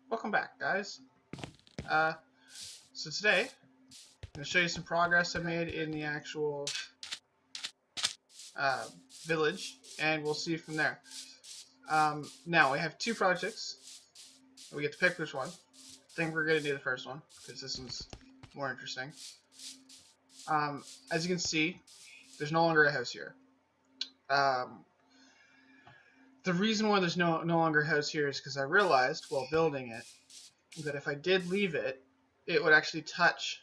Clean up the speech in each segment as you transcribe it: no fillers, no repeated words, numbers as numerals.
Welcome back, guys. So today, I'm going to show you some progress I made in the actual uh, village, and we'll see from there. Now, we have two projects. We get to pick which one. I think we're going to do the first one, because this one's more interesting. As you can see, there's no longer a house here. The reason why there's no longer a house here is because I realized, while building it, that if I did leave it, it would actually touch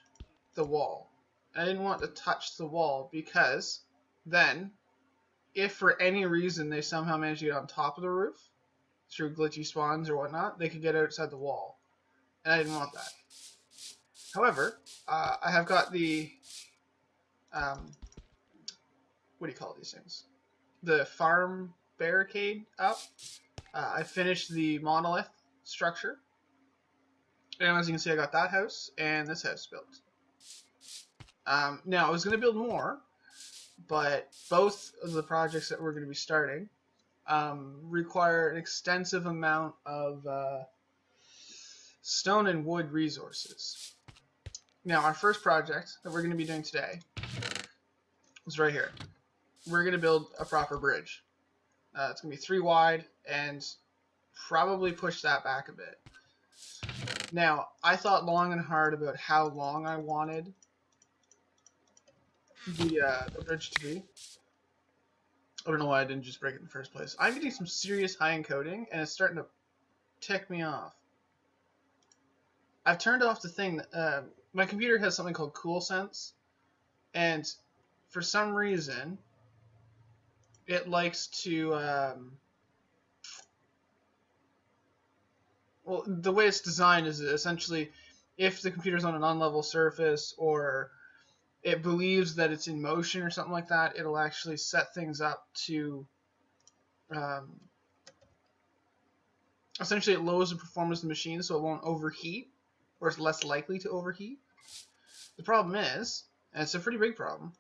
the wall. I didn't want to touch the wall because then, if for any reason they somehow managed to get on top of the roof, through glitchy spawns or whatnot, they could get outside the wall. And I didn't want that. However, I have got the, what do you call these things? The farm barricade up. I finished the monolith structure. And as you can see, I got that house and this house built. Now, I was going to build more, but both of the projects that we're going to be starting require an extensive amount of stone and wood resources. Now, our first project that we're going to be doing today is right here. We're going to build a proper bridge. It's going to be 3 wide and probably push that back a bit. Now, I thought long and hard about how long I wanted the bridge to be. I don't know why I didn't just break it in the first place. I'm getting some serious high encoding, and it's starting to tick me off. I've turned off the thing. My computer has something called CoolSense, and for some reason, it likes to... well, the way it's designed is essentially, if the computer's on an unlevel surface or it believes that it's in motion or something like that, it'll actually set things up to essentially it lowers the performance of the machine so it won't overheat, or it's less likely to overheat. The problem is, and it's a pretty big problem,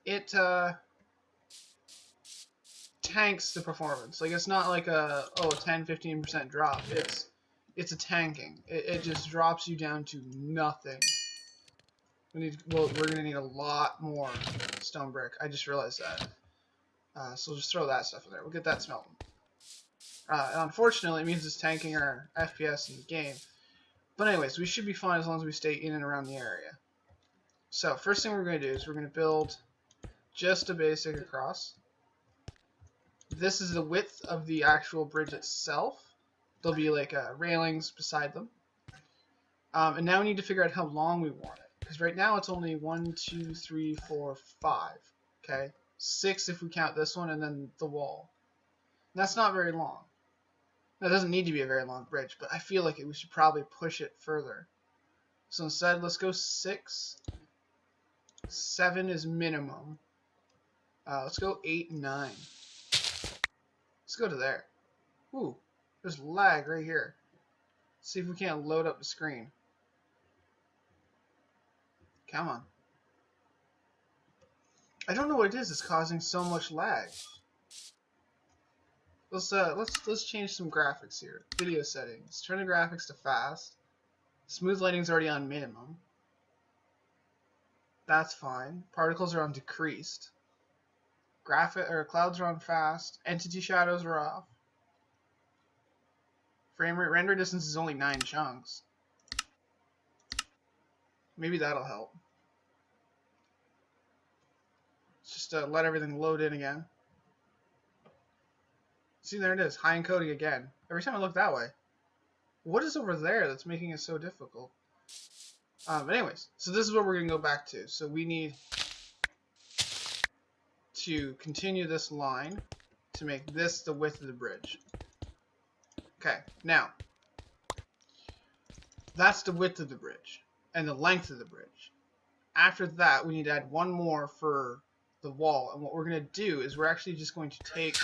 it tanks the performance. Like, it's not like a 10-15% drop. It's a tanking. It just drops you down to nothing. We're gonna need a lot more stone brick. I just realized that. So we'll just throw that stuff in there. We'll get that smelting. And unfortunately, it means it's tanking our FPS in the game. But anyways, we should be fine as long as we stay in and around the area. So first thing we're gonna do is we're gonna build just a basic across. This is the width of the actual bridge itself. There'll be like railings beside them. And now we need to figure out how long we want it. Because right now it's only 1, 2, 3, 4, 5. Okay? 6 if we count this one and then the wall. And that's not very long. That doesn't need to be a very long bridge, but I feel like we should probably push it further. So instead, let's go 6. 7 is minimum. Let's go 8 and 9. Let's go to there. Ooh, there's lag right here. Let's see if we can't load up the screen. Come on. I don't know what it is. It's causing so much lag. Let's change some graphics here. Video settings. Turn the graphics to fast. Smooth lighting's already on minimum. That's fine. Particles are on decreased. Clouds are on fast. Entity shadows are off. Frame rate render distance is only 9 chunks. Maybe that'll help. Let's just let everything load in again. See, there it is. High encoding again. Every time I look that way. What is over there that's making it so difficult? Anyways, so this is what we're going to go back to. So we need to continue this line to make this the width of the bridge. Okay, now that's the width of the bridge and the length of the bridge. After that, we need to add one more for the wall, and what we're going to do is we're actually just going to take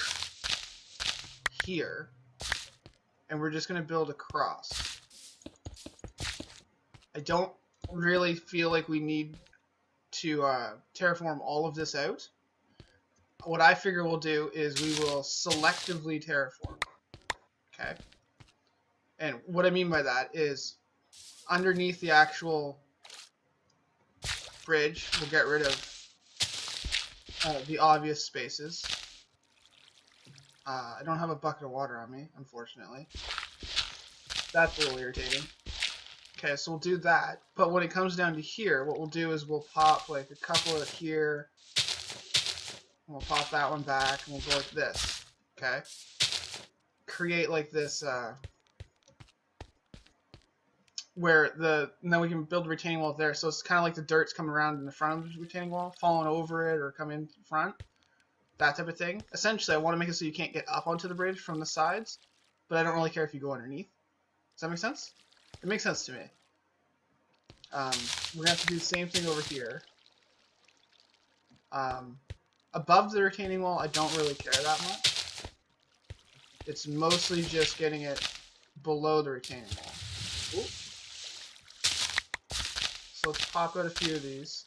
here and we're just going to build across. I don't really feel like we need to terraform all of this out. What I figure we'll do is we will selectively terraform. Okay. And what I mean by that is underneath the actual bridge, we'll get rid of the obvious spaces. I don't have a bucket of water on me, unfortunately. That's a little irritating. Okay, so we'll do that. But when it comes down to here, what we'll do is we'll pop like a couple of here. And we'll pop that one back, and we'll go like this. Okay? Create like this, and then we can build a retaining wall there. So it's kind of like the dirt's coming around in the front of the retaining wall, falling over it or come in front. That type of thing. Essentially, I want to make it so you can't get up onto the bridge from the sides, but I don't really care if you go underneath. Does that make sense? It makes sense to me. We're going to have to do the same thing over here. Above the retaining wall, I don't really care that much. It's mostly just getting it below the retaining wall. Ooh. So let's pop out a few of these.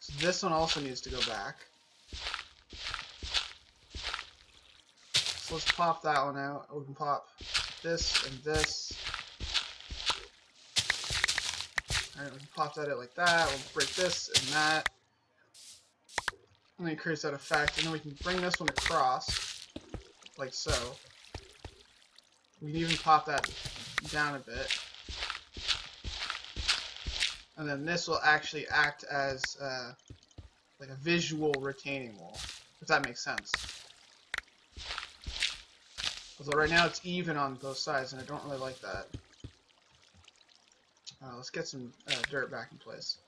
So this one also needs to go back. So let's pop that one out. We can pop this and this. Alright, we can pop that out like that. We'll break this and that. And then it creates that effect. And then we can bring this one across, like so. We can even pop that down a bit. And then this will actually act as like a visual retaining wall, if that makes sense. Although right now it's even on both sides, and I don't really like that. Let's get some dirt back in place.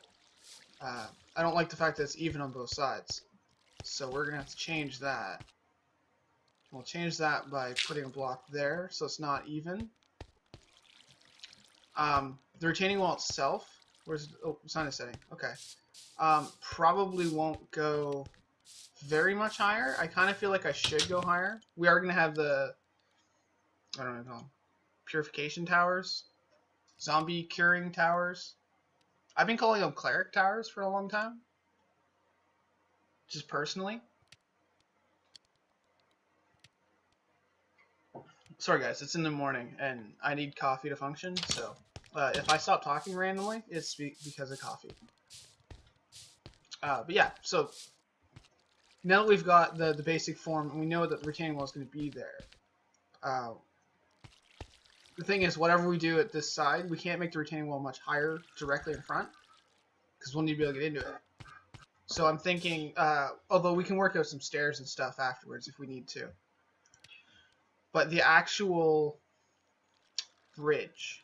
I don't like the fact that it's even on both sides. So we're going to have to change that. We'll change that by putting a block there, so it's not even. The retaining wall itself, where's sign is setting? Okay. Probably won't go very much higher. I kind of feel like I should go higher. We are going to have the, I don't know, purification towers, zombie curing towers. I've been calling them cleric towers for a long time, just personally. Sorry guys, it's in the morning and I need coffee to function, so if I stop talking randomly, it's because of coffee. But yeah, so now that we've got the basic form and we know that the retaining wall is going to be there, the thing is, whatever we do at this side, we can't make the retaining wall much higher directly in front, because we'll need to be able to get into it. So I'm thinking, although we can work out some stairs and stuff afterwards if we need to, but the actual bridge,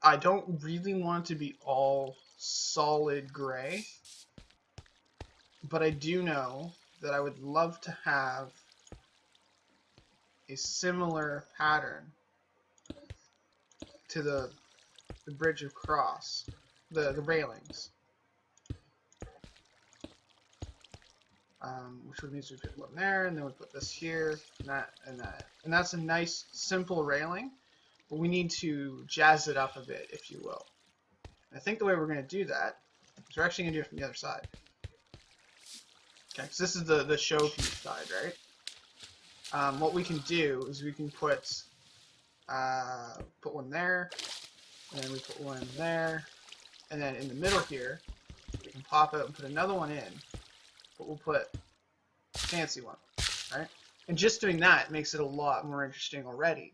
I don't really want it to be all solid gray, but I do know that I would love to have a similar pattern to the bridge across, the railings. Which would mean we put one there, and then we put this here, and that, and that. And that's a nice, simple railing, but we need to jazz it up a bit, if you will. And I think the way we're going to do that is we're actually going to do it from the other side. Okay, because this is the showpiece side, right? What we can do is we can put one there, and then we put one there, and then in the middle here, we can pop out and put another one in, but we'll put a fancy one, right? And just doing that makes it a lot more interesting already.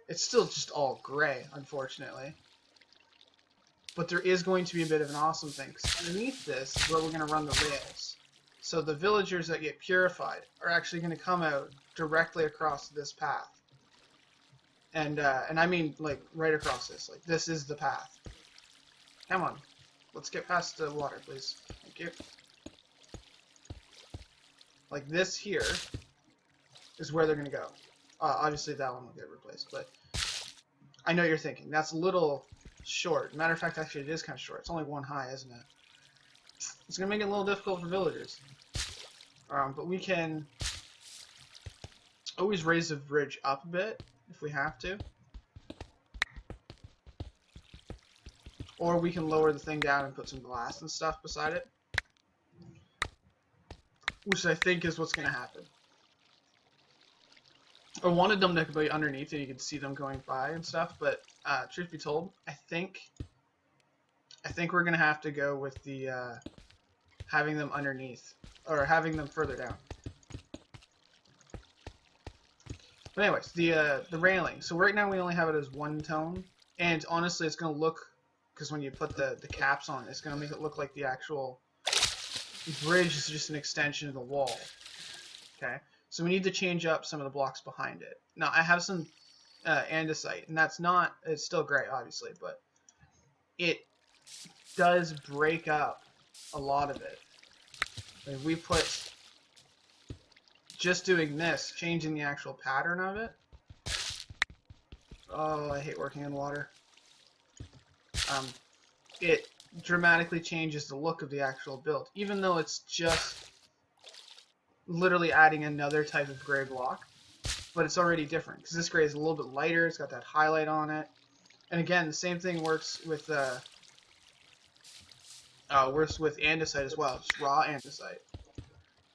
It's still just all gray, unfortunately. But there is going to be a bit of an awesome thing, because underneath this is where we're going to run the rails. So the villagers that get purified are actually going to come out directly across this path. And I mean, like, right across this. Like, this is the path. Come on. Let's get past the water, please. Thank you. Like, this here is where they're going to go. Obviously, that one will get replaced, but I know you're thinking. That's a little short. Matter of fact, actually, it is kind of short. It's only one high, isn't it? It's going to make it a little difficult for villagers. But we can always raise the bridge up a bit if we have to. Or we can lower the thing down and put some glass and stuff beside it. which I think is what's going to happen. I wanted them to be underneath and you could see them going by and stuff, but truth be told, I think we're going to have to go with the having them underneath, or having them further down. But anyways, the railing. So right now we only have it as one tone, and honestly it's going to look, because when you put the caps on, it's going to make it look like the actual bridge is just an extension of the wall. Okay, so we need to change up some of the blocks behind it. Now I have some andesite, and that's not, it's still gray obviously, but it does break up a lot of it. If we put, just doing this, changing the actual pattern of it. Oh, I hate working in water. It dramatically changes the look of the actual build, even though it's just literally adding another type of gray block, but it's already different because this gray is a little bit lighter. It's got that highlight on it, and again, the same thing works with andesite as well. Just raw andesite.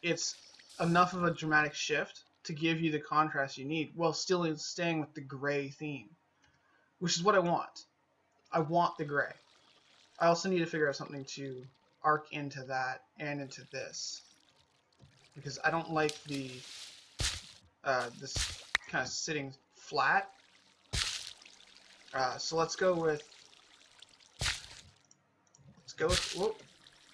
It's enough of a dramatic shift to give you the contrast you need while still staying with the gray theme, which is what I want. I want the gray. I also need to figure out something to arc into that and into this, because I don't like the this kind of sitting flat. So let's go with whoop.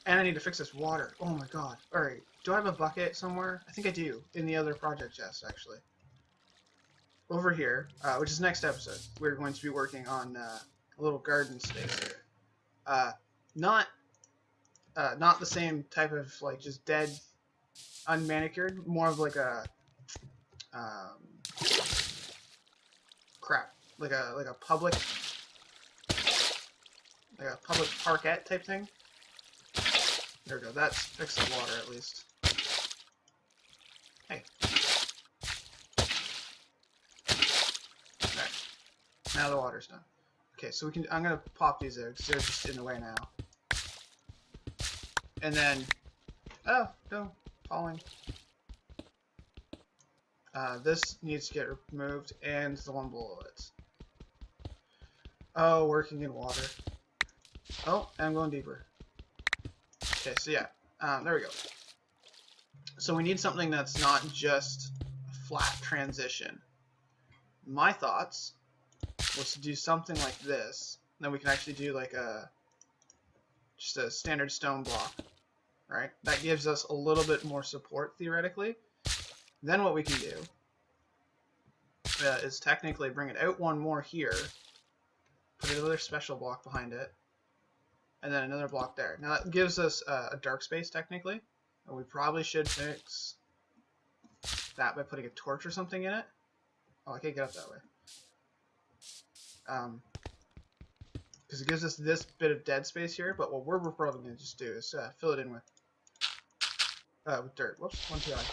And I need to fix this water. Oh my god. Alright, do I have a bucket somewhere? I think I do, in the other project chest actually. Over here, which is next episode, we're going to be working on a little garden space here. Not the same type of like just dead, unmanicured. More of like a like a public parquet type thing. There we go. That's fixed the water at least. Hey. Alright. Now the water's done. Okay, so we can. I'm gonna pop these out because they're just in the way now. And then, oh no, falling. This needs to get removed, and the one below it. Oh, working in water. Oh, and I'm going deeper. Okay, so yeah, there we go. So we need something that's not just a flat transition. My thoughts was to do something like this. Then we can actually do like just a standard stone block, right? That gives us a little bit more support theoretically. Then what we can do is technically bring it out one more here, put another special block behind it, and then another block there. Now that gives us a dark space technically, and we probably should fix that by putting a torch or something in it. Oh, I can't get up that way. Because it gives us this bit of dead space here, but what we're probably going to just do is fill it in with dirt. Whoops, one too high.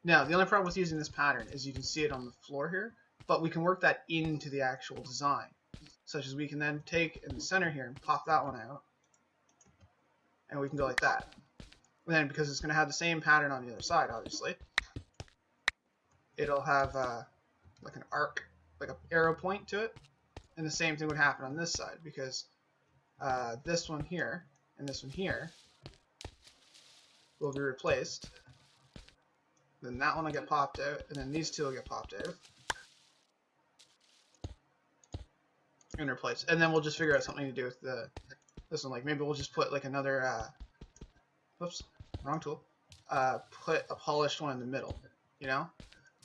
Now, the only problem with using this pattern is you can see it on the floor here, but we can work that into the actual design, such as we can then take in the center here and pop that one out, and we can go like that. And then, because it's going to have the same pattern on the other side, obviously, it'll have like an arc, like an arrow point to it, and the same thing would happen on this side, because this one here and this one here will be replaced. Then that one will get popped out, and then these two will get popped out and replaced. And then we'll just figure out something to do with this one. Like maybe we'll just put like another whoops, wrong tool. Put a polished one in the middle, you know,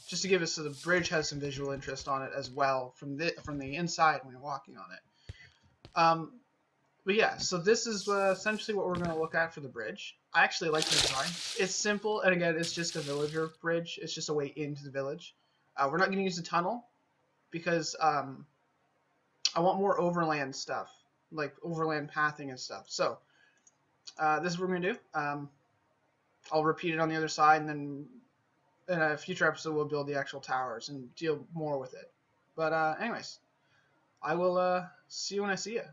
just to give us so the bridge has some visual interest on it as well from the inside when you're walking on it. But yeah, so this is essentially what we're going to look at for the bridge. I actually like the design. It's simple, and again, it's just a villager bridge. It's just a way into the village. We're not going to use the tunnel because I want more overland stuff, like overland pathing and stuff. So this is what we're going to do. I'll repeat it on the other side, and then in a future episode we'll build the actual towers and deal more with it. But anyways, I will see you when I see you.